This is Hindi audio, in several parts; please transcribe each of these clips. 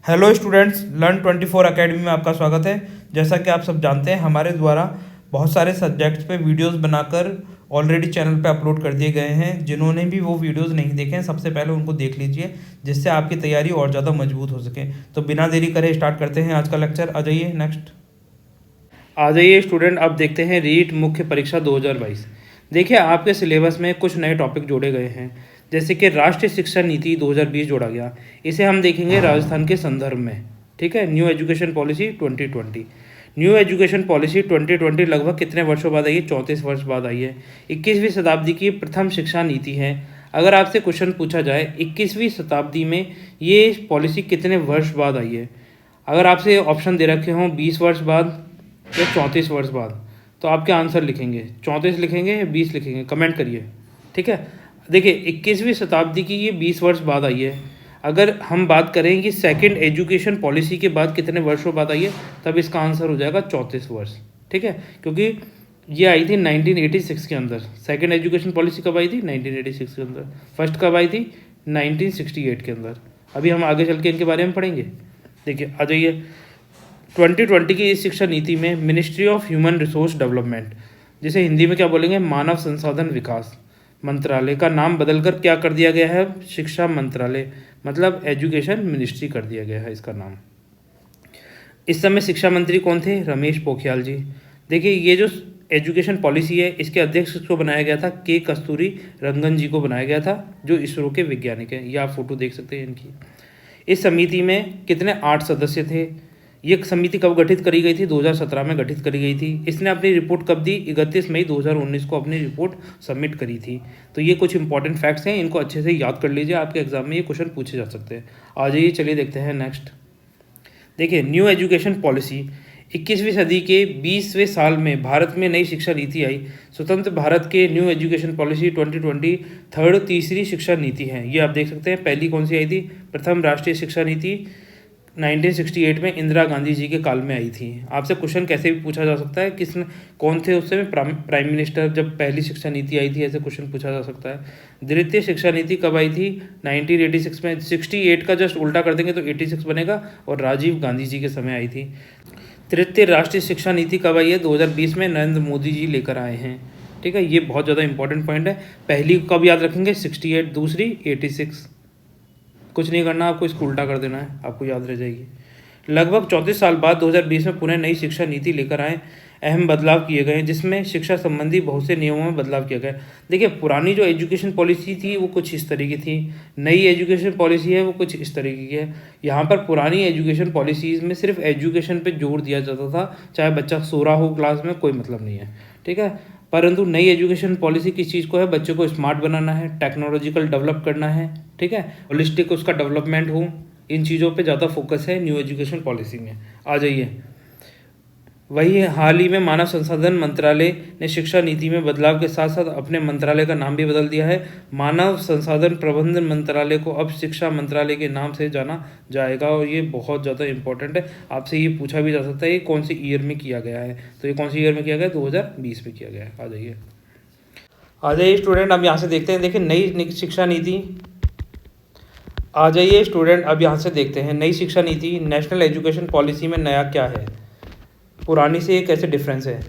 हेलो स्टूडेंट्स, लर्न 24 अकेडमी में आपका स्वागत है। जैसा कि आप सब जानते हैं, हमारे द्वारा बहुत सारे सब्जेक्ट्स पे वीडियोस बनाकर ऑलरेडी चैनल पे अपलोड कर दिए गए हैं। जिन्होंने भी वो वीडियोस नहीं देखे हैं, सबसे पहले उनको देख लीजिए, जिससे आपकी तैयारी और ज़्यादा मजबूत हो सके। तो बिना देरी करे स्टार्ट करते हैं आज का लेक्चर। आ जाइए नेक्स्ट। आ जाइए स्टूडेंट, अब देखते हैं रीट मुख्य परीक्षा 2022। देखिए, आपके सिलेबस में कुछ नए टॉपिक जोड़े गए हैं, जैसे कि राष्ट्रीय शिक्षा नीति 2020 जोड़ा गया। इसे हम देखेंगे राजस्थान के संदर्भ में। ठीक है, new education policy 2020। New education policy 2020 लगभग कितने वर्षों बाद आई है? 34 वर्ष बाद आई है। 21वीं शताब्दी की प्रथम शिक्षा नीति है। अगर आपसे क्वेश्चन पूछा जाए 21वीं शताब्दी में ये पॉलिसी कितने वर्ष बाद आई है, अगर आपसे ऑप्शन दे रखे हों 20 वर्ष बाद या 34 वर्ष बाद, तो आपके आंसर लिखेंगे 34 लिखेंगे या 20 लिखेंगे? कमेंट करिए। ठीक है, देखिए 21वीं शताब्दी की ये 20 वर्ष बाद आई है। अगर हम बात करें कि सेकंड एजुकेशन पॉलिसी के बाद कितने वर्षों बाद आई है, तब इसका आंसर हो जाएगा 34 वर्ष। ठीक है, क्योंकि ये आई थी 1986 के अंदर। सेकंड एजुकेशन पॉलिसी कब आई थी? 1986 के अंदर। फर्स्ट कब आई थी? 1968 के अंदर। अभी हम आगे चल के इनके बारे में पढ़ेंगे। देखिए, आ जाइए। 2020 की इस शिक्षा नीति में ministry of human resource development, जिसे हिंदी में क्या बोलेंगे, मानव संसाधन विकास मंत्रालय, का नाम बदलकर क्या कर दिया गया है? शिक्षा मंत्रालय, मतलब एजुकेशन मिनिस्ट्री कर दिया गया है इसका नाम। इस समय शिक्षा मंत्री कौन थे? रमेश पोखरियाल जी। देखिए, ये जो एजुकेशन पॉलिसी है, इसके अध्यक्ष को बनाया गया था के कस्तूरी रंगन जी को बनाया गया था, जो इसरो के वैज्ञानिक हैं। ये आप फोटो देख सकते हैं इनकी। इस समिति में कितने? 8 सदस्य थे। ये समिति कब गठित करी गई थी? 2017 में गठित करी गई थी। इसने अपनी रिपोर्ट कब दी? 31 मई 2019 को अपनी रिपोर्ट सबमिट करी थी। तो ये कुछ इंपॉर्टेंट फैक्ट्स हैं, इनको अच्छे से याद कर लीजिए, आपके एग्जाम में ये क्वेश्चन पूछे जा सकते हैं। आ जाइए, चलिए देखते हैं नेक्स्ट। देखिए, न्यू एजुकेशन पॉलिसी 21वीं सदी के 20वें साल में भारत में नई शिक्षा नीति आई। स्वतंत्र भारत के न्यू एजुकेशन पॉलिसी 2020 थर्ड तीसरी शिक्षा नीति है। ये आप देख सकते हैं। पहली कौन सी आई थी? प्रथम राष्ट्रीय शिक्षा नीति 1968 में इंदिरा गांधी जी के काल में आई थी। आपसे क्वेश्चन कैसे भी पूछा जा सकता है, किसने कौन थे उस समय प्राइम मिनिस्टर जब पहली शिक्षा नीति आई थी, ऐसे क्वेश्चन पूछा जा सकता है। द्वितीय शिक्षा नीति कब आई थी? 1986 में। 68 का जस्ट उल्टा कर देंगे तो 86 बनेगा, और राजीव गांधी जी के समय आई थी। तृतीय राष्ट्रीय शिक्षा नीति कब आई है? 2020 में नरेंद्र मोदी जी लेकर आए हैं। ठीक है, ये बहुत ज़्यादा इंपॉर्टेंट पॉइंट है। पहली कब याद रखेंगे? 68, दूसरी 86। कुछ नहीं करना, आपको इसको उल्टा कर देना है, आपको याद रह जाएगी। लगभग 34 साल बाद 2020 में पुनः नई शिक्षा नीति लेकर आए। अहम बदलाव किए गए, जिसमें शिक्षा संबंधी बहुत से नियमों में बदलाव किया गया। देखिए, पुरानी जो एजुकेशन पॉलिसी थी वो कुछ इस तरीके थी, नई एजुकेशन पॉलिसी है वो कुछ इस तरीके की है। यहाँ पर पुरानी एजुकेशन पॉलिसीज़ में सिर्फ एजुकेशन पे जोर दिया जाता था, चाहे बच्चा सो रहा हो क्लास में, कोई मतलब नहीं है। ठीक है, परंतु नई एजुकेशन पॉलिसी किस चीज़ को है? बच्चों को स्मार्ट बनाना है, टेक्नोलॉजिकल डेवलप करना है। ठीक है, होलिस्टिक उसका डेवलपमेंट हो, इन चीज़ों पे ज़्यादा फोकस है न्यू एजुकेशन पॉलिसी में। आ जाइए। वही हाल ही में मानव संसाधन मंत्रालय ने शिक्षा नीति में बदलाव के साथ साथ अपने मंत्रालय का नाम भी बदल दिया है। मानव संसाधन प्रबंधन मंत्रालय को अब शिक्षा मंत्रालय के नाम से जाना जाएगा, और ये बहुत ज़्यादा इंपॉर्टेंट है। आपसे ये पूछा भी जा सकता है ये कौन सी ईयर में किया गया है, तो ये कौन सी ईयर में किया गया है? 2020 में किया गया है। आ जाइए स्टूडेंट, अब यहाँ से देखते हैं। देखिए, नई शिक्षा नीति। आ जाइए स्टूडेंट, अब यहाँ से देखते हैं नई शिक्षा नीति नेशनल एजुकेशन पॉलिसी में नया क्या है, पुरानी से ये कैसे डिफरेंस है।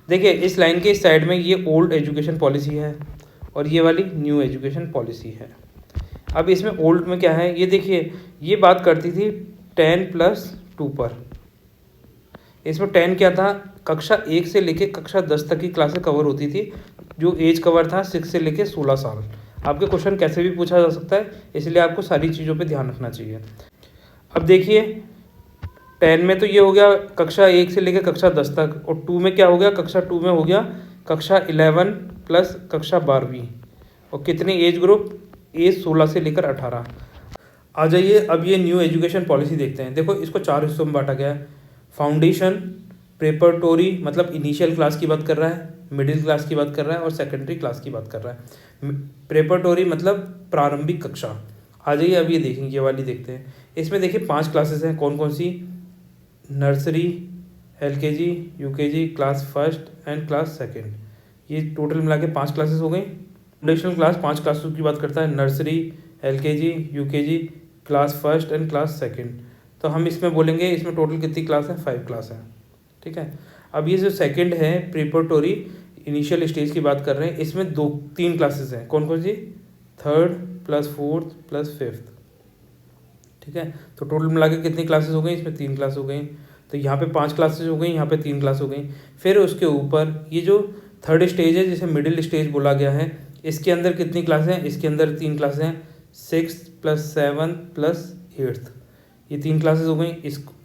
देखिए, इस लाइन के इस साइड में ये ओल्ड एजुकेशन पॉलिसी है, और ये वाली न्यू एजुकेशन पॉलिसी है। अब इसमें ओल्ड में क्या है, ये देखिए, ये बात करती थी 10+2 पर। इसमें 10 क्या था? कक्षा 1 से लेके कक्षा 10 तक की क्लासें कवर होती थी, जो एज कवर था 6 से लेके 16 साल। आपके क्वेश्चन कैसे भी पूछा जा सकता है, इसलिए आपको सारी चीज़ों पे ध्यान रखना चाहिए। अब देखिए, 10 में तो ये हो गया कक्षा 1 से लेकर कक्षा 10 तक, और 2 में क्या हो गया? कक्षा 2 में हो गया कक्षा 11 प्लस कक्षा 12वीं। और कितने एज ग्रुप? एज 16 से लेकर 18। आ जाइए, अब ये न्यू एजुकेशन पॉलिसी देखते हैं। देखो, इसको 4 हिस्सों में बांटा गया है। फाउंडेशन, प्रेपरेटोरी मतलब इनिशियल क्लास की बात कर रहा है, मिडिल क्लास की बात कर रहा है, और सेकेंडरी क्लास की बात कर रहा है। प्रेपरेटोरी मतलब प्रारंभिक कक्षा। आ जाइए, अब ये देखेंगे, ये वाली देखते हैं। इसमें देखिए 5 क्लासेस हैं। कौन कौन सी? Nursery, LKG, UKG, class first and class second. ये टोटल मिला के 5 क्लासेस हो गई। फाउंडेशनल क्लास 5 क्लासों की बात करता है, nursery, LKG, UKG, class first and class second. तो हम इसमें बोलेंगे इसमें टोटल कितनी क्लास है, 5 क्लास है। ठीक है। अब ये जो सेकंड है प्रिपरेटरी इनिशियल स्टेज की बात कर रहे हैं, इसमें 3 क्लासेस हैं। कौन कौन सी? 3rd + 4th + 5th। ठीक है। तो टोटल मिला के कितनी क्लासेस हो गई? इसमें 3 क्लास हो गई। तो यहाँ पे 5 क्लासेस हो गई, यहाँ पे 3 क्लास हो गई। फिर उसके ऊपर ये जो थर्ड स्टेज है जिसे मिडिल स्टेज बोला गया है, इसके अंदर कितनी क्लासें हैं? इसके अंदर 3 क्लासें हैं, 6th + 7th + 8th। ये 3 क्लासेस हो गई।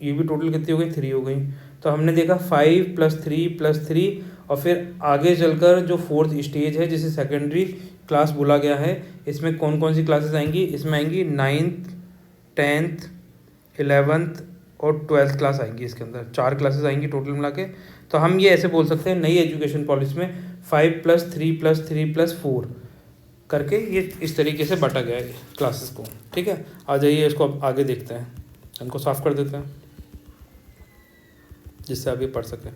ये भी टोटल कितनी हो गई? 3 हो गई। तो हमने देखा 5 + 3 + 3, और फिर आगे चलकर जो 4th स्टेज है जिसे सेकेंडरी क्लास बोला गया है, इसमें कौन कौन सी क्लासेस आएंगी? इसमें आएंगी 9th 10th 11th और 12th क्लास आएंगी। इसके अंदर 4 क्लासेस आएंगी टोटल मिला के। तो हम ये ऐसे बोल सकते हैं नई एजुकेशन पॉलिसी में 5 + 3 + 3 + 4 करके ये इस तरीके से बांटा गया है क्लासेस को। ठीक है। आ जाइए इसको अब आगे देखते हैं, इनको साफ कर देते हैं जिससे आप ये पढ़ सकें।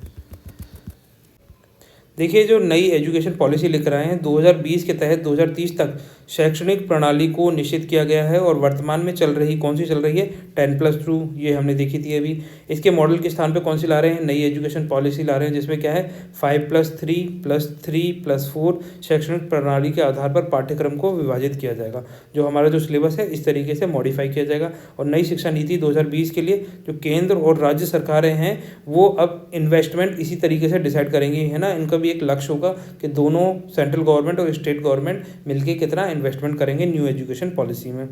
देखिए जो नई एजुकेशन पॉलिसी लिख रहे हैं 2020 के तहत 2030 तक शैक्षणिक प्रणाली को निश्चित किया गया है, और वर्तमान में चल रही कौन सी चल रही है? 10+2, ये हमने देखी थी अभी। इसके मॉडल के स्थान पे कौन सी ला रहे हैं? नई एजुकेशन पॉलिसी ला रहे हैं जिसमें क्या है? 5 + 3 + 3 + 4 शैक्षणिक प्रणाली के आधार पर पाठ्यक्रम को विभाजित किया जाएगा। जो हमारा जो सिलेबस है इस तरीके से मॉडिफाई किया जाएगा। और नई शिक्षा नीति 2020 के लिए जो केंद्र और राज्य सरकारें हैं वो अब इन्वेस्टमेंट इसी तरीके से डिसाइड करेंगी, है ना। इनका भी एक लक्ष्य होगा कि दोनों सेंट्रल गवर्नमेंट और स्टेट गवर्नमेंट मिलके कितना इन्वेस्टमेंट करेंगे न्यू एजुकेशन पॉलिसी में।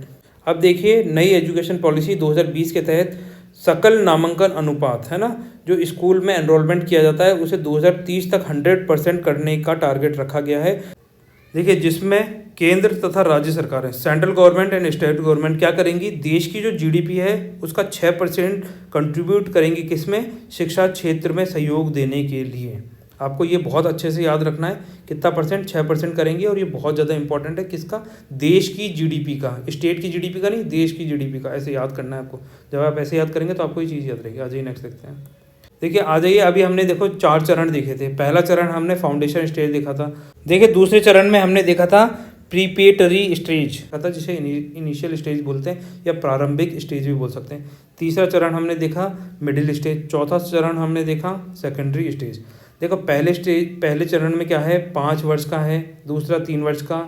अब देखिए नई एजुकेशन पॉलिसी 2020 के तहत सकल नामांकन अनुपात, है ना, जो स्कूल में एनरोलमेंट किया जाता है उसे 2030 तक 100% करने का टारगेट रखा गया है। देखिए जिसमें केंद्र तथा राज्य सरकारें, central government and state government क्या करेंगी? देश की जो जीडीपी है उसका 6% कंट्रीब्यूट करेंगी किसमें? शिक्षा क्षेत्र में सहयोग देने के लिए। आपको ये बहुत अच्छे से याद रखना है कितना परसेंट? 6% करेंगे। और ये बहुत ज़्यादा इंपॉर्टेंट है किसका? देश की जीडीपी का, स्टेट की जीडीपी का नहीं, देश की जीडीपी का। ऐसे याद करना है आपको। जब आप ऐसे याद करेंगे तो आपको ये चीज़ याद रहेगी। आ जाइए नेक्स्ट देखते हैं। देखिए आ जाइए, अभी हमने देखो 4 चरण देखे थे। पहला चरण हमने फाउंडेशन स्टेज देखा था। देखिए दूसरे चरण में हमने देखा था प्रीपेटरी स्टेज, जिसे इनिशियल स्टेज बोलते हैं या प्रारंभिक स्टेज भी बोल सकते हैं। तीसरा चरण हमने देखा मिडिल स्टेज। चौथा चरण हमने देखा सेकेंडरी स्टेज। देखो पहले चरण में क्या है? 5 वर्ष का है, दूसरा 3 वर्ष का,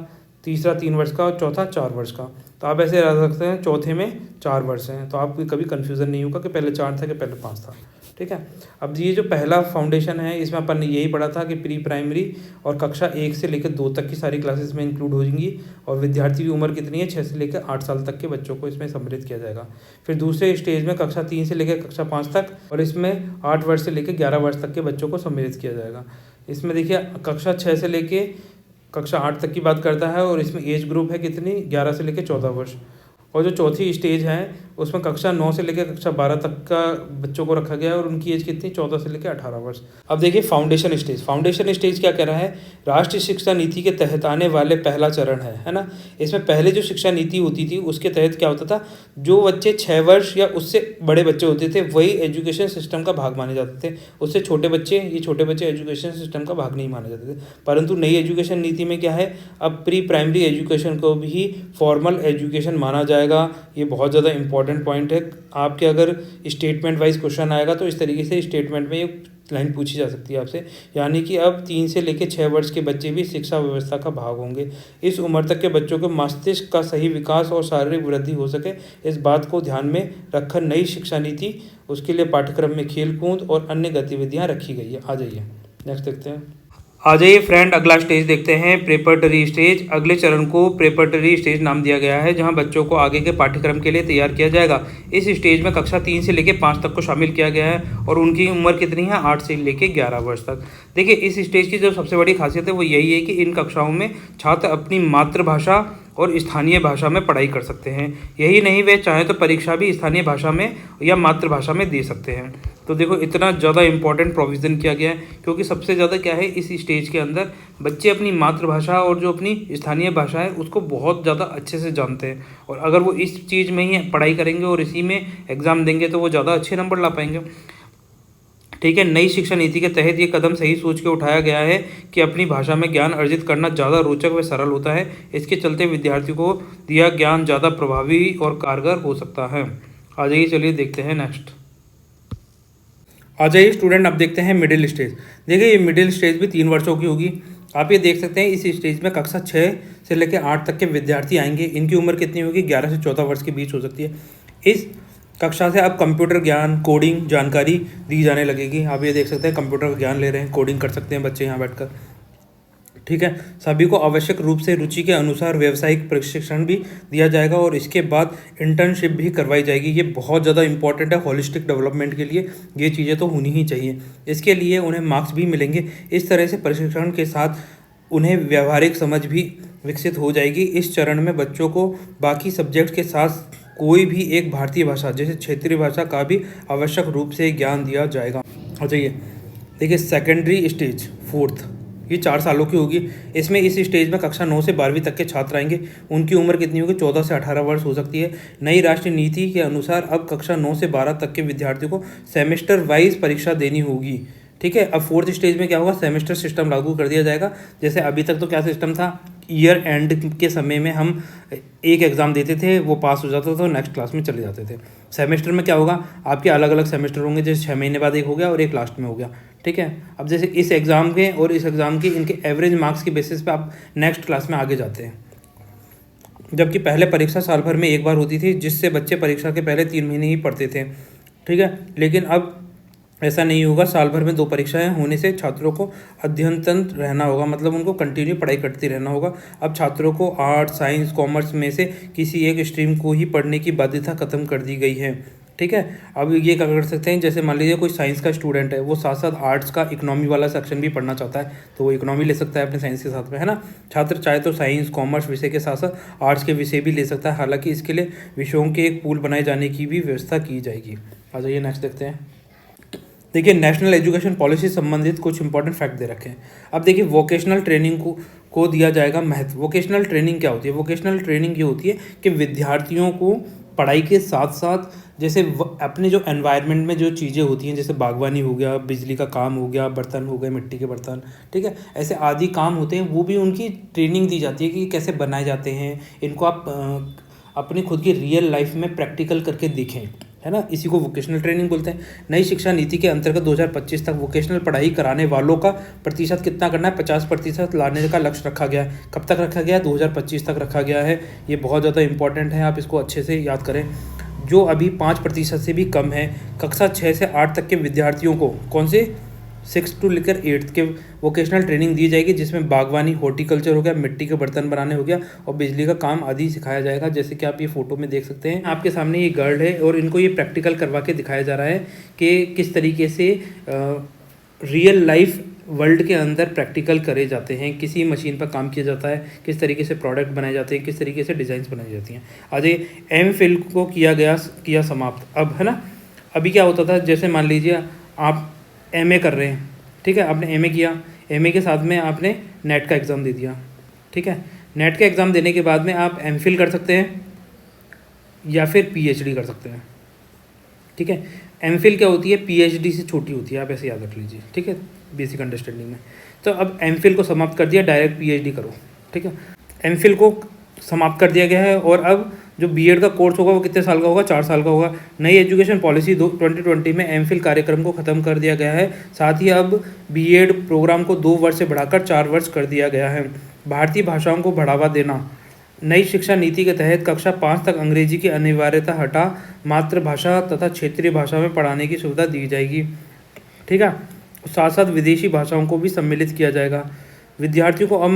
तीसरा 3 वर्ष का और चौथा 4 वर्ष का। तो आप ऐसे रख सकते हैं चौथे में 4 वर्ष हैं, तो आपको कभी कन्फ्यूज़न नहीं होगा कि पहले 4 था कि पहले 5 था। ठीक है। अब ये जो पहला फाउंडेशन है इसमें अपन ने यही पढ़ा था कि प्री प्राइमरी और कक्षा 1 से लेकर 2 तक की सारी क्लासेस में इंक्लूड हो जाएंगी, और विद्यार्थी की उम्र कितनी है? 6 से लेकर 8 साल तक के बच्चों को इसमें सम्मिलित किया जाएगा। फिर दूसरे स्टेज में कक्षा 3 से लेकर कक्षा 5 तक, और इसमें 8 वर्ष से लेकर 11 वर्ष तक के बच्चों को सम्मिलित किया जाएगा। इसमें देखिए कक्षा 6 से लेकर कक्षा 8 तक की बात करता है, और इसमें एज ग्रुप है कितनी? 11 से लेकर 14 वर्ष। और जो चौथी स्टेज है उसमें कक्षा 9 से लेकर कक्षा 12 तक का बच्चों को रखा गया है, और उनकी एज कितनी? 14 से लेकर 18 वर्ष। अब देखिए फाउंडेशन स्टेज। फाउंडेशन स्टेज क्या कह रहा है? राष्ट्रीय शिक्षा नीति के तहत आने वाले पहला चरण है ना। इसमें पहले जो शिक्षा नीति होती थी उसके तहत क्या होता था? जो बच्चे 6 वर्ष या उससे बड़े बच्चे होते थे वही एजुकेशन सिस्टम का भाग माने जाते थे। उससे छोटे बच्चे एजुकेशन सिस्टम का भाग नहीं माने जाते थे। परंतु नई एजुकेशन नीति में क्या है? अब प्री प्राइमरी एजुकेशन को भी फॉर्मल एजुकेशन माना जाएगा। ये बहुत ज़्यादा इंपॉर्टेंट पॉइंट है। आपके अगर स्टेटमेंट वाइज क्वेश्चन आएगा तो इस तरीके से स्टेटमेंट में एक लाइन पूछी जा सकती है आपसे, यानी कि अब 3 से लेकर 6 वर्ष के बच्चे भी शिक्षा व्यवस्था का भाग होंगे। इस उम्र तक के बच्चों के मस्तिष्क का सही विकास और शारीरिक वृद्धि हो सके, इस बात को ध्यान में रखकर नई शिक्षा नीति उसके लिए पाठ्यक्रम में खेल कूद और अन्य गतिविधियाँ रखी गई है। आ जाइए नेक्स्ट देखते हैं। आ जाइए फ्रेंड, अगला स्टेज देखते हैं प्रिपरेटरी स्टेज। अगले चरण को प्रिपरेटरी स्टेज नाम दिया गया है, जहां बच्चों को आगे के पाठ्यक्रम के लिए तैयार किया जाएगा। इस स्टेज में कक्षा 3 से लेकर 5 तक को शामिल किया गया है, और उनकी उम्र कितनी है? 8 से लेकर 11 वर्ष तक। देखिए इस स्टेज की जो सबसे बड़ी खासियत है वो यही है कि इन कक्षाओं में छात्र अपनी मातृभाषा और स्थानीय भाषा में पढ़ाई कर सकते हैं। यही नहीं, वे चाहें तो परीक्षा भी स्थानीय भाषा में या मातृभाषा में दे सकते हैं। तो देखो इतना ज़्यादा इंपॉर्टेंट प्रोविज़न किया गया है, क्योंकि सबसे ज़्यादा क्या है इस स्टेज के अंदर बच्चे अपनी मातृभाषा और जो अपनी स्थानीय भाषा है उसको बहुत ज़्यादा अच्छे से जानते हैं, और अगर वो इस चीज़ में ही पढ़ाई करेंगे और इसी में एग्ज़ाम देंगे तो वो ज़्यादा अच्छे नंबर ला पाएंगे। ठीक है। नई शिक्षा नीति के तहत ये कदम सही सोच के उठाया गया है कि अपनी भाषा में ज्ञान अर्जित करना ज़्यादा रोचक व सरल होता है। इसके चलते विद्यार्थी को दिया ज्ञान ज़्यादा प्रभावी और कारगर हो सकता है। आ जाइए, चलिए देखते हैं नेक्स्ट। आ जाइए स्टूडेंट, अब देखते हैं मिडिल स्टेज। देखिए ये मिडिल स्टेज भी 3 वर्षों की होगी। आप ये देख सकते हैं इस स्टेज में कक्षा 6 से लेकर 8 तक के विद्यार्थी आएंगे। इनकी उम्र कितनी होगी? 11 से 14 वर्ष के बीच हो सकती है। इस कक्षा से अब कंप्यूटर ज्ञान, कोडिंग जानकारी दी जाने लगेगी। आप ये देख सकते हैं कंप्यूटर का ज्ञान ले रहे हैं, कोडिंग कर सकते हैं बच्चे यहाँ बैठकर। ठीक है, सभी को आवश्यक रूप से रुचि के अनुसार व्यावसायिक प्रशिक्षण भी दिया जाएगा और इसके बाद इंटर्नशिप भी करवाई जाएगी। ये बहुत ज़्यादा इंपॉर्टेंट है होलिस्टिक डेवलपमेंट के लिए, ये चीज़ें तो होनी ही चाहिए। इसके लिए उन्हें मार्क्स भी मिलेंगे। इस तरह से प्रशिक्षण के साथ उन्हें व्यावहारिक समझ भी विकसित हो जाएगी। इस चरण में बच्चों को बाकी सब्जेक्ट के साथ कोई भी एक भारतीय भाषा जैसे क्षेत्रीय भाषा का भी आवश्यक रूप से ज्ञान दिया जाएगा। आ जाइए, देखिए सेकेंडरी स्टेज 4th, ये 4 सालों की होगी। इसमें इस स्टेज में कक्षा 9 से 12वीं तक के छात्र आएंगे। उनकी उम्र कितनी होगी? 14 से 18 वर्ष हो सकती है। नई राष्ट्रीय नीति के अनुसार अब कक्षा 9 से 12 तक के विद्यार्थियों को सेमेस्टर वाइज परीक्षा देनी होगी। ठीक है, अब 4th स्टेज में क्या होगा? सेमेस्टर सिस्टम लागू कर दिया जाएगा। जैसे अभी तक तो क्या सिस्टम था, ईयर एंड के समय में हम एक एग्ज़ाम देते थे, वो पास हो जाता था, नेक्स्ट क्लास में चले जाते थे। सेमेस्टर में क्या होगा? आपके अलग अलग सेमेस्टर होंगे, जैसे 6 महीने बाद एक हो गया और एक लास्ट में हो गया। ठीक है, अब जैसे इस एग्ज़ाम के और इस एग्ज़ाम के इनके एवरेज मार्क्स के बेसिस पे आप नेक्स्ट क्लास में आगे जाते हैं। जबकि पहले परीक्षा साल भर में एक बार होती थी, जिससे बच्चे परीक्षा के पहले 3 महीने ही पढ़ते थे। ठीक है, लेकिन अब ऐसा नहीं होगा। साल भर में 2 परीक्षाएं होने से छात्रों को अध्ययनरत रहना होगा, मतलब उनको कंटिन्यू पढ़ाई करते रहना होगा। अब छात्रों को आर्ट्स, साइंस, कॉमर्स में से किसी एक स्ट्रीम को ही पढ़ने की बाध्यता खत्म कर दी गई है। ठीक है, अब ये क्या कर सकते हैं, जैसे मान लीजिए कोई साइंस का स्टूडेंट है, वो साथ साथ आर्ट्स का इकोनॉमी वाला सेक्शन भी पढ़ना चाहता है, तो वो इकोनॉमी ले सकता है अपने साइंस के साथ में, है ना। छात्र चाहे तो साइंस, कॉमर्स विषय के साथ साथ आर्ट्स के विषय भी ले सकता है। हालांकि इसके लिए विषयों के एक पूल बनाए जाने की भी व्यवस्था की जाएगी। आ जाइए नेक्स्ट देखते हैं। देखिए नेशनल एजुकेशन पॉलिसी संबंधित कुछ इंपॉर्टेंट फैक्ट दे रखे हैं। अब देखिए वोकेशनल ट्रेनिंग को दिया जाएगा महत्व। वोकेशनल ट्रेनिंग क्या होती है? वोकेशनल ट्रेनिंग ये होती है कि विद्यार्थियों को पढ़ाई के साथ साथ जैसे अपने जो एनवायरनमेंट में जो चीज़ें होती हैं, जैसे बागवानी हो गया, बिजली का काम हो गया, बर्तन हो गए, मिट्टी के बर्तन, ठीक है, ऐसे आदि काम होते हैं, वो भी उनकी ट्रेनिंग दी जाती है कि कैसे बनाए जाते हैं। इनको आप अपनी खुद की रियल लाइफ में प्रैक्टिकल करके देखें, है ना। इसी को वोकेशनल ट्रेनिंग बोलते हैं। नई शिक्षा नीति के अंतर्गत 2025 तक वोकेशनल पढ़ाई कराने वालों का प्रतिशत कितना करना है? 50% लाने का लक्ष्य रखा गया है। कब तक रखा गया है? 2025 तक रखा गया है। ये बहुत ज़्यादा इंपॉर्टेंट है, आप इसको अच्छे से याद करें। जो अभी 5% से भी कम है, कक्षा 6 से 8 तक के विद्यार्थियों को कौन से 6 to लेकर 8 के वोकेशनल ट्रेनिंग दी जाएगी, जिसमें बागवानी, हॉर्टिकल्चर हो गया, मिट्टी के बर्तन बनाने हो गया और बिजली का काम आदि सिखाया जाएगा। जैसे कि आप ये फोटो में देख सकते हैं, आपके सामने ये गर्ल है और इनको ये प्रैक्टिकल करवा के दिखाया जा रहा है कि किस तरीके से रियल लाइफ वर्ल्ड के अंदर प्रैक्टिकल करे जाते हैं, किसी मशीन पर काम किया जाता है, किस तरीके से प्रोडक्ट बनाए जाते हैं, किस तरीके से डिज़ाइंस बनाई जाती हैं। आज एमफिल को किया समाप्त। अब है ना, अभी क्या होता था, जैसे मान लीजिए आप एमए कर रहे हैं, ठीक है, आपने एमए किया, एमए के साथ में आपने नेट का एग्ज़ाम दे दिया, ठीक है। नेट का एग्ज़ाम देने के बाद में आप एमफिल कर सकते हैं या फिर पीएचडी कर सकते हैं, ठीक है। एमफिल क्या होती है? पीएचडी से छोटी होती है, आप ऐसे याद रख लीजिए, ठीक है, बेसिक अंडरस्टैंडिंग में। तो अब एमफिल को समाप्त कर दिया, डायरेक्ट पीएचडी करो, ठीक है। एमफिल को समाप्त कर दिया गया है और अब जो बीएड का कोर्स होगा वो कितने साल का होगा? 4 साल का होगा। नई एजुकेशन पॉलिसी 2020 में एमफिल कार्यक्रम को ख़त्म कर दिया गया है। साथ ही अब बीएड प्रोग्राम को 2 वर्ष से बढ़ाकर 4 वर्ष कर दिया गया है। भारतीय भाषाओं को बढ़ावा देना। नई शिक्षा नीति के तहत कक्षा 5 तक अंग्रेजी की अनिवार्यता हटा मातृभाषा तथा क्षेत्रीय भाषा में पढ़ाने की सुविधा दी जाएगी, ठीक है। साथ साथ विदेशी भाषाओं को भी सम्मिलित किया जाएगा। विद्यार्थियों को अब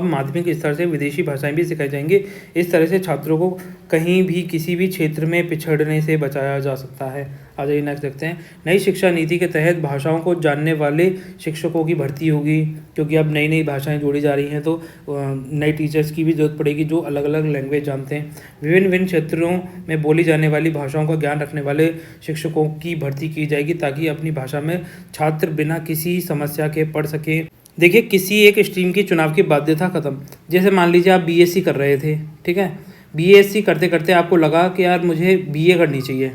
माध्यमिक स्तर से विदेशी भाषाएं भी सिखाई जाएंगी। इस तरह से छात्रों को कहीं भी किसी भी क्षेत्र में पिछड़ने से बचाया जा सकता है। आ जाइए नेक्स्ट देखते हैं। नई शिक्षा नीति के तहत भाषाओं को जानने वाले शिक्षकों की भर्ती होगी, क्योंकि अब नई नई भाषाएं जोड़ी जा रही हैं, तो नए टीचर्स की भी जरूरत पड़ेगी जो अलग अलग लैंग्वेज जानते हैं। विभिन्न क्षेत्रों में बोली जाने वाली भाषाओं का ज्ञान रखने वाले शिक्षकों की भर्ती की जाएगी, ताकि अपनी भाषा में छात्र बिना किसी समस्या के पढ़ सकें। देखिए किसी एक स्ट्रीम की चुनाव की बाध्यता खत्म। जैसे मान लीजिए आप बीएससी कर रहे थे, ठीक है, बीएससी करते करते आपको लगा कि यार मुझे बीए करनी चाहिए,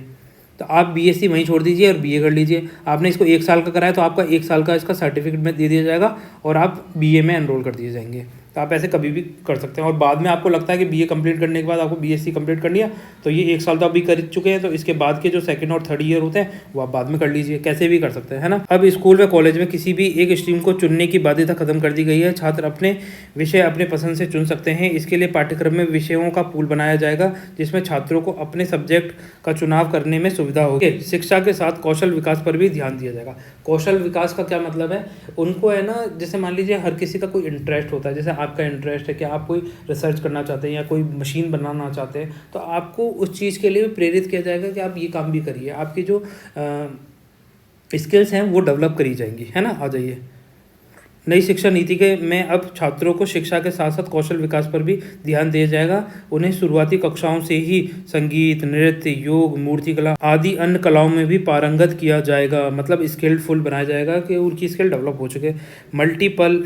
तो आप बीएससी वहीं छोड़ दीजिए और बीए कर लीजिए। आपने इसको 1 साल का कराया तो आपका 1 साल का इसका सर्टिफिकेट में दे दिया जाएगा और आप बीए में एनरोल कर दिए जाएंगे। तो आप ऐसे कभी भी कर सकते हैं। और बाद में आपको लगता है कि बीए कंप्लीट करने के बाद आपको बीएससी कंप्लीट करनी है, तो ये 1 साल तो अभी कर चुके हैं, तो इसके बाद के जो सेकंड और थर्ड ईयर होते हैं वो आप बाद में कर लीजिए, कैसे भी कर सकते हैं, है ना। अब स्कूल व कॉलेज में किसी भी एक स्ट्रीम को चुनने की बाध्यता खत्म कर दी गई है। छात्र अपने विषय अपने पसंद से चुन सकते हैं। इसके लिए पाठ्यक्रम में विषयों का पूल बनाया जाएगा, जिसमें छात्रों को अपने सब्जेक्ट का चुनाव करने में सुविधा होगी। शिक्षा के साथ कौशल विकास पर भी ध्यान दिया जाएगा। कौशल विकास का क्या मतलब है, उनको है ना, जैसे मान लीजिए हर किसी का कोई इंटरेस्ट होता है, जैसे आपका इंटरेस्ट है कि आप कोई रिसर्च करना चाहते हैं या कोई मशीन बनाना चाहते हैं, तो आपको उस चीज़ के लिए भी प्रेरित किया जाएगा कि आप ये काम भी करिए। आपकी जो स्किल्स हैं वो डेवलप करी जाएंगी, है ना। आ जाइए, नई शिक्षा नीति के में अब छात्रों को शिक्षा के साथ साथ कौशल विकास पर भी ध्यान दिया जाएगा। उन्हें शुरुआती कक्षाओं से ही संगीत, नृत्य, योग, मूर्तिकला आदि अन्य कलाओं में भी पारंगत किया जाएगा, मतलब स्किल्डफुल बनाया जाएगा कि उनकी स्किल डेवलप हो चुके। मल्टीपल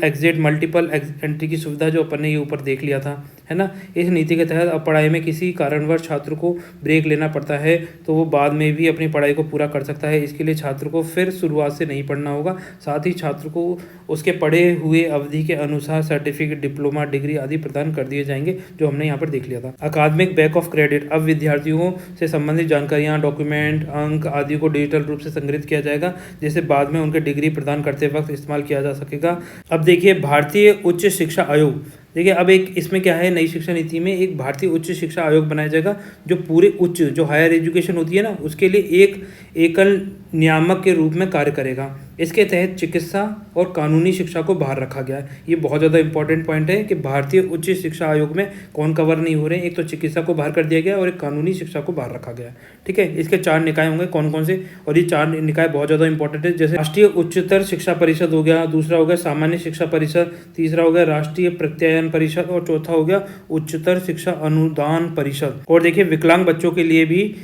एंट्री की सुविधा जो अपन ने ये ऊपर देख लिया था, है ना। इस नीति के तहत अब पढ़ाई में किसी कारणवश छात्र को ब्रेक लेना पड़ता है तो वो बाद में भी अपनी पढ़ाई को पूरा कर सकता है। इसके लिए छात्र को फिर शुरुआत से नहीं पढ़ना होगा। साथ ही छात्र को उसके पढ़े हुए अवधि के अनुसार सर्टिफिकेट, डिप्लोमा, डिग्री आदि प्रदान कर दिए जाएंगे, जो हमने यहाँ पर देख लिया था। अकादमिक बैक ऑफ क्रेडिट, अब विद्यार्थियों से संबंधित जानकारियाँ, डॉक्यूमेंट, अंक आदि को डिजिटल रूप से संग्रहित किया जाएगा, जिसे बाद में उनके डिग्री प्रदान करते वक्त इस्तेमाल किया जा सकेगा। अब देखिए, भारतीय उच्च शिक्षा आयोग, देखिए अब एक इसमें क्या है, नई शिक्षा नीति में एक भारतीय उच्च शिक्षा आयोग बनाया जाएगा, जो पूरे उच्च जो हायर एजुकेशन होती है ना, उसके लिए एक एकल नियामक के रूप में कार्य करेगा। इसके तहत चिकित्सा और कानूनी शिक्षा को बाहर रखा गया है। ये बहुत ज़्यादा इंपॉर्टेंट पॉइंट है कि भारतीय उच्च शिक्षा आयोग में कौन कवर नहीं हो रहे हैं। एक तो चिकित्सा को बाहर कर दिया गया और एक कानूनी शिक्षा को बाहर रखा गया, ठीक है। इसके 4 निकाय होंगे, कौन कौन से, और ये 4 निकाय बहुत ज़्यादा इंपॉर्टेंट है। जैसे राष्ट्रीय उच्चतर शिक्षा परिषद हो गया, दूसरा हो गया सामान्य शिक्षा परिषद, तीसरा हो गया राष्ट्रीय प्रत्यायन परिषद और चौथा हो गया उच्चतर शिक्षा अनुदान परिषद। और देखिए, विकलांग बच्चों के लिए भी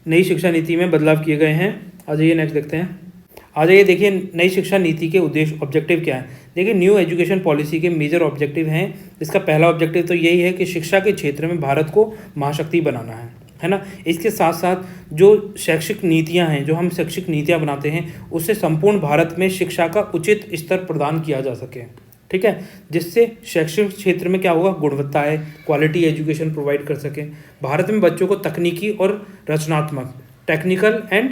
नई शिक्षा नीति में बदलाव किए गए हैं। आ जाइए नेक्स्ट देखते हैं। आ जाइए, देखिए नई शिक्षा नीति के उद्देश्य, ऑब्जेक्टिव क्या है। देखिए, न्यू एजुकेशन पॉलिसी के मेजर ऑब्जेक्टिव हैं। इसका पहला ऑब्जेक्टिव तो यही है कि शिक्षा के क्षेत्र में भारत को महाशक्ति बनाना है ना। इसके साथ साथ जो शैक्षिक नीतियां हैं, जो हम शैक्षिक नीतियां बनाते हैं, उससे संपूर्ण भारत में शिक्षा का उचित स्तर प्रदान किया जा सके, ठीक है, जिससे शैक्षिक क्षेत्र में क्या होगा, गुणवत्ता है, क्वालिटी एजुकेशन प्रोवाइड कर सके। भारत में बच्चों को तकनीकी और रचनात्मक, टेक्निकल एंड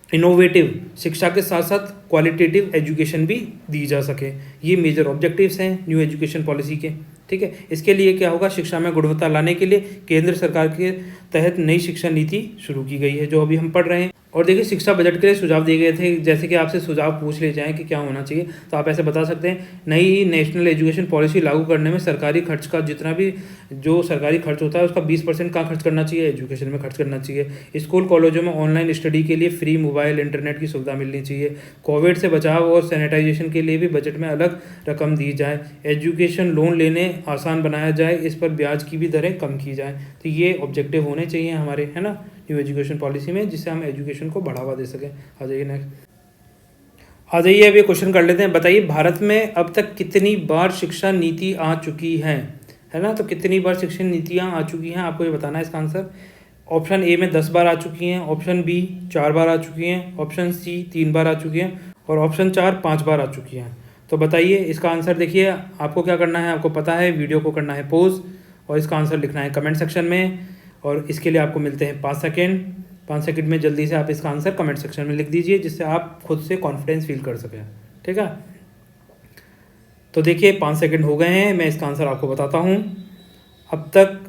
इनोवेटिव शिक्षा के साथ साथ क्वालिटेटिव एजुकेशन भी दी जा सके। ये मेजर ऑब्जेक्टिव्स हैं न्यू एजुकेशन पॉलिसी के, ठीक है। इसके लिए क्या होगा, शिक्षा में गुणवत्ता लाने के लिए केंद्र सरकार के तहत नई शिक्षा नीति शुरू की गई है, जो अभी हम पढ़ रहे हैं। और देखिए, शिक्षा बजट के लिए सुझाव दिए गए थे, जैसे कि आपसे सुझाव पूछ ले जाएं कि क्या होना चाहिए, तो आप ऐसे बता सकते हैं। नई नेशनल एजुकेशन पॉलिसी लागू करने में सरकारी खर्च का जितना भी जो सरकारी खर्च होता है उसका 20% कहाँ खर्च करना चाहिए, एजुकेशन में खर्च करना चाहिए। स्कूल कॉलेजों में ऑनलाइन स्टडी के लिए फ्री मोबाइल इंटरनेट की सुविधा मिलनी चाहिए। कोविड से बचाव और सैनिटाइजेशन के लिए भी बजट में अलग रकम दी जाए। एजुकेशन लोन लेने आसान बनाया जाए, इस पर ब्याज की भी दरें कम की जाए। तो ये ऑब्जेक्टिव होने चाहिए हमारे, है ना, न्यू एजुकेशन पॉलिसी में, जिससे हम एजुकेशन को बढ़ावा दे सकें। आ जाइए नेक्स्ट। आ जाइए, अब ये क्वेश्चन कर लेते हैं। बताइए, भारत में अब तक कितनी बार शिक्षा नीति आ चुकी है ना। तो कितनी बार शिक्षा नीतियाँ आ चुकी हैं, आपको ये बताना है इसका आंसर। ऑप्शन ए में 10 बार आ चुकी हैं, ऑप्शन बी 4 बार आ चुकी हैं, ऑप्शन सी 3 बार आ चुकी हैं और ऑप्शन 4 5 बार आ चुकी हैं। तो बताइए इसका आंसर। देखिए, आपको क्या करना है, आपको पता है, वीडियो को करना है पॉज और इसका आंसर लिखना है कमेंट सेक्शन में। और इसके लिए आपको मिलते हैं 5 सेकेंड। 5 सेकेंड में जल्दी से आप इसका आंसर कमेंट सेक्शन में लिख दीजिए, जिससे आप खुद से कॉन्फिडेंस फील कर सकें, ठीक है। तो देखिए, 5 सेकेंड हो गए हैं, मैं इसका आंसर आपको बताता हूँ। अब तक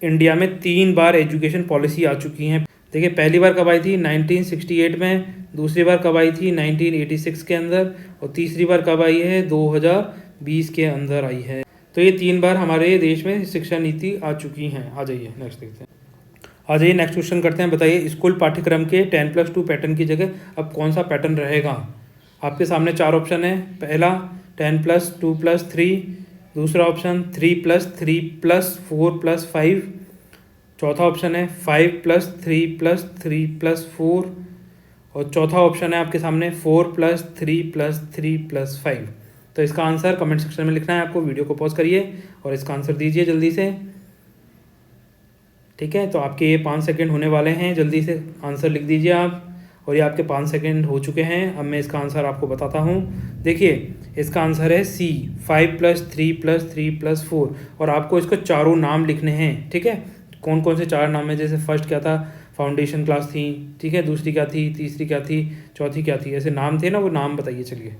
इंडिया में 3 बार एजुकेशन पॉलिसी आ चुकी हैं। देखिए, पहली बार कब आई थी, 1968 में, दूसरी बार कब आई थी, 1986 के अंदर, और तीसरी बार कब आई है, 2020 के अंदर आई है। तो ये 3 बार हमारे देश में शिक्षा नीति आ चुकी हैं। आ जाइए नेक्स्ट देखते हैं। आ जाइए नेक्स्ट क्वेश्चन करते हैं। बताइए, स्कूल पाठ्यक्रम के 10+2 पैटर्न की जगह अब कौन सा पैटर्न रहेगा। आपके सामने 4 ऑप्शन है। पहला 10+2+3, दूसरा ऑप्शन 3+3+4+5, चौथा ऑप्शन है 5+3+3+4 और चौथा ऑप्शन है आपके सामने 4+3+3+5। तो इसका आंसर कमेंट सेक्शन में लिखना है आपको। वीडियो को पॉज करिए और इसका आंसर दीजिए जल्दी से, ठीक है। तो आपके ये 5 सेकेंड होने वाले हैं, जल्दी से आंसर लिख दीजिए आप। और ये आपके 5 सेकेंड हो चुके हैं। अब मैं इसका आंसर आपको बताता हूँ। देखिए, इसका आंसर है सी, 5+3+3+4। और आपको इसको चारों नाम लिखने हैं, ठीक है। कौन कौन से चार नाम है, जैसे फर्स्ट क्या था, फाउंडेशन क्लास थी, ठीक है, दूसरी क्या थी, तीसरी क्या थी, चौथी क्या थी, ऐसे नाम थे ना, वो नाम बताइए। चलिए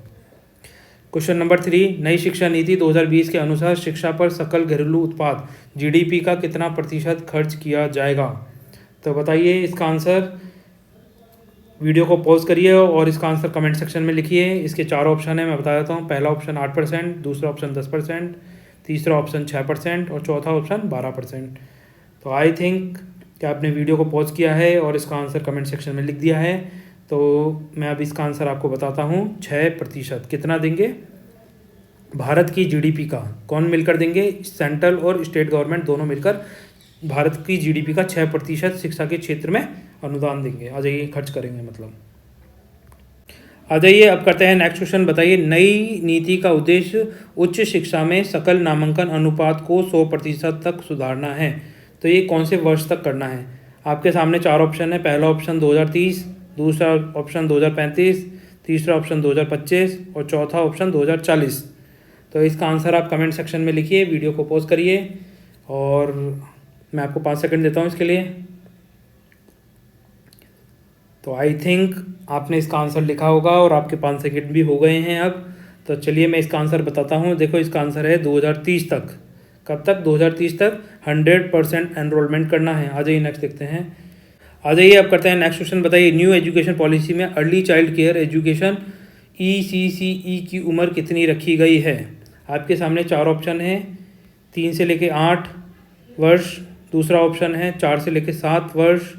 क्वेश्चन नंबर 3, नई शिक्षा नीति 2020 के अनुसार शिक्षा पर सकल घरेलू उत्पाद जीडीपी का कितना प्रतिशत खर्च किया जाएगा। तो बताइए इसका आंसर। वीडियो को पॉज करिए और इसका आंसर कमेंट सेक्शन में लिखिए। इसके चार ऑप्शन है, मैं बता देता हूँ। पहला ऑप्शन 8%, दूसरा ऑप्शन 10%, तीसरा ऑप्शन 6% और चौथा ऑप्शन 12%। तो आई थिंक कि आपने वीडियो को पॉज किया है और इसका आंसर कमेंट सेक्शन में लिख दिया है। तो मैं अब इसका आंसर आपको बताता हूँ। 6% कितना देंगे भारत की जीडीपी का, कौन मिलकर देंगे, सेंट्रल और स्टेट गवर्नमेंट दोनों मिलकर भारत की जीडीपी का 6% शिक्षा के क्षेत्र में अनुदान देंगे। आ जाइए, खर्च करेंगे मतलब। आ जाइए अब करते हैं नेक्स्ट क्वेश्चन। बताइए नई नीति का उद्देश्य उच्च शिक्षा में सकल नामांकन अनुपात को 100% तक सुधारना है। तो ये कौन से वर्ष तक करना है। आपके सामने चार ऑप्शन है। पहला ऑप्शन 2030, दूसरा ऑप्शन 2035, तीसरा ऑप्शन 2025 और चौथा ऑप्शन 2040। तो इसका आंसर आप कमेंट सेक्शन में लिखिए। वीडियो को पॉज करिए और मैं आपको 5 सेकंड देता हूँ इसके लिए। तो आई थिंक आपने इसका आंसर लिखा होगा और आपके 5 सेकंड भी हो गए हैं अब। तो चलिए मैं इसका आंसर बताता हूँ। देखो इसका आंसर है 2030 तक। कब तक, 2030 तक 100% एनरोलमेंट करना है। आ जाइए नेक्स्ट देखते हैं। आ जाइए अब करते हैं नेक्स्ट क्वेश्चन। बताइए न्यू एजुकेशन पॉलिसी में early child care education ECCE की उम्र कितनी रखी गई है। आपके सामने चार ऑप्शन हैं। 3 से लेके 8 वर्ष, दूसरा ऑप्शन है 4 से लेके 7 वर्ष,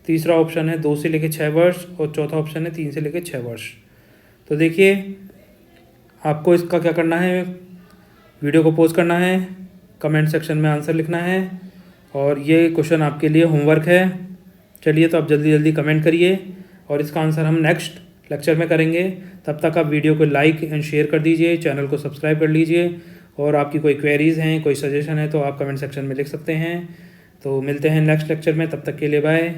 तीसरा ऑप्शन है 2 से लेके 6 वर्ष और चौथा ऑप्शन है 3 से लेके 6 वर्ष। तो देखिए आपको इसका क्या करना है, वीडियो को पॉज करना है, कमेंट सेक्शन में आंसर लिखना है और ये क्वेश्चन आपके लिए होमवर्क है। चलिए तो आप जल्दी जल्दी कमेंट करिए और इसका आंसर हम नेक्स्ट लेक्चर में करेंगे। तब तक आप वीडियो को लाइक एंड शेयर कर दीजिए, चैनल को सब्सक्राइब कर लीजिए और आपकी कोई क्वेरीज़ हैं, कोई सजेशन है तो आप कमेंट सेक्शन में लिख सकते हैं। तो मिलते हैं नेक्स्ट लेक्चर में, तब तक के लिए बाय।